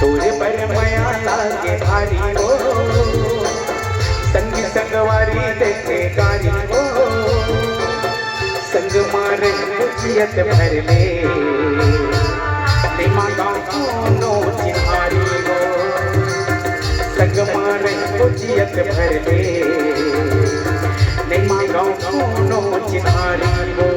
तोरे पर माया लागे भारी हो, संग संगवारी देखे गारी हो, संग मारे कुचियत भर ले निमा गाँव नो चिन्हारी हो, संग मारे कुचियत भर ले निमा गाँव नो चिन्हारी हो।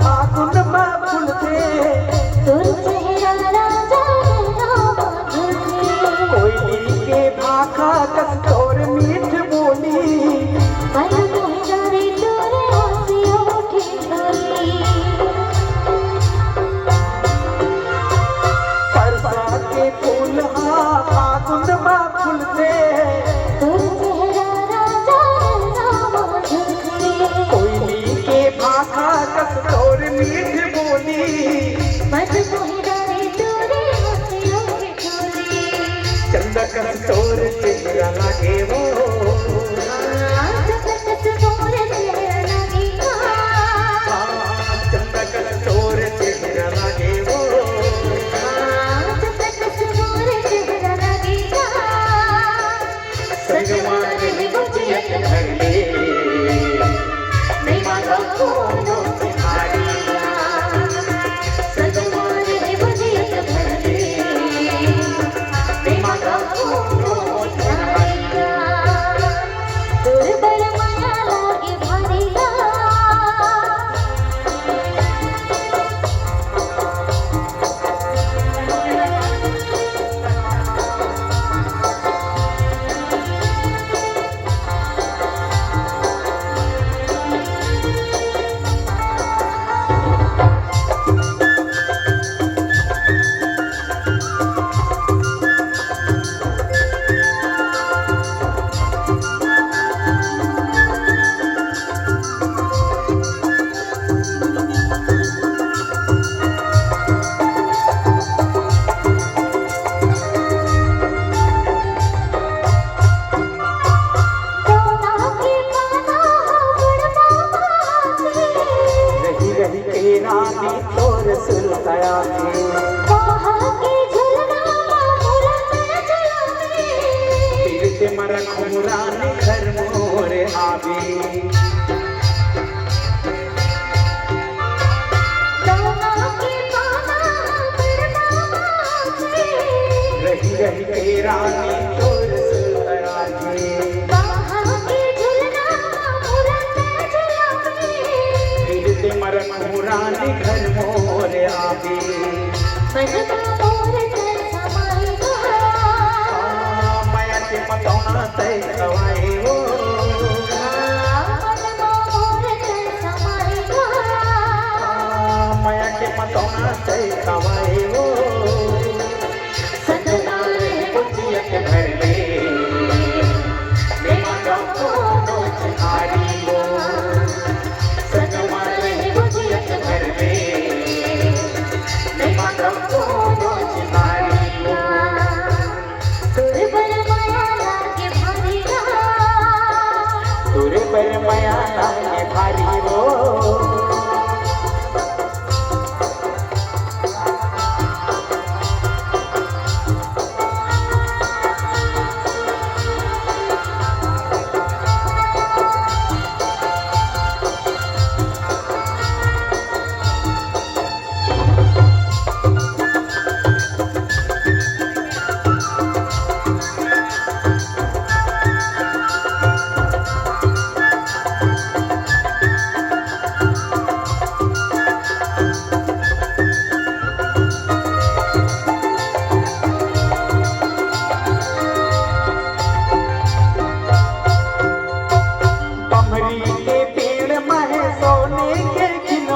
फागुन में फूलते कोयली के भाखा कस्तोर मीठ बोली परसा के फूल फागुन में फूलते कोयली के भाखा कस्तोर मीठ बोली चंदा कस्तोर चेहरा लागे वो चंदा कस्तोर चेहरा लागे वो संग मारे कुचियत भर ले निमा गाँव नो चिन्हारी संग मारे कुचियत भर ले निमा गाँव नो चिन्हारी। रानी तोर सुलताया मरा खुरानी घर मोर आवी रही रही के रानी तोर सुलताया मरा खुरानी घर मोर आवी माया के मतौना तय खवाए हो माया के मतौना तय खवाए हो सजनारे कुचियत भर ले निमा गाँव नो चिन्हारी हो सजनारे कुचियत भर ले निमा गाँव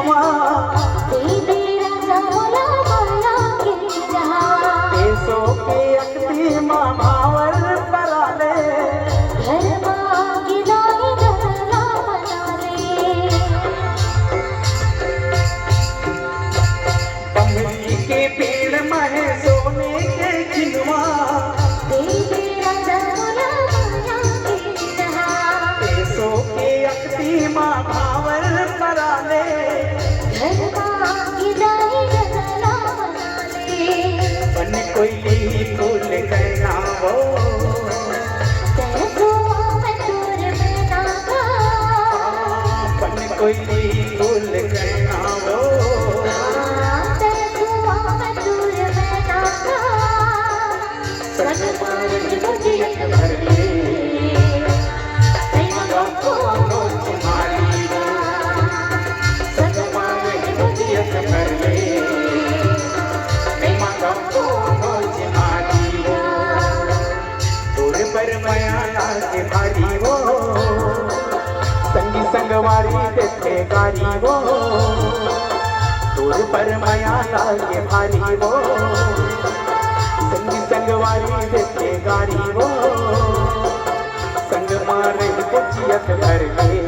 खिनवा दीदी राजा मोला माया के जहां पेसो के अक्ति माँ भावर पराले घर मांगी लाई गला बना ले बमरी के पेड़ में सोने के खिनवा दीदी राजा मोला माया के जहां पेसो के अक्ति माँ भावर पराले घर मांगी लाई गला बना ले बन कोयली फूल कहना वो तेरे मैं दूर में नागा बन कोयली फूल कहना वो तेरे मैं दूर में नागा संग मारन मुझियत भर ले मगा कोनो तुम्हारी हो संग मारन मुझियत भर ले मगा कोनो तुम्हारी हो तोर पर माया लागे भारी हो संगी संगवारी देखे गारी हो तोर पर माया लागे भारी हो संगी संगवारी देखे गारी हो संग मारे कुचियत भर ले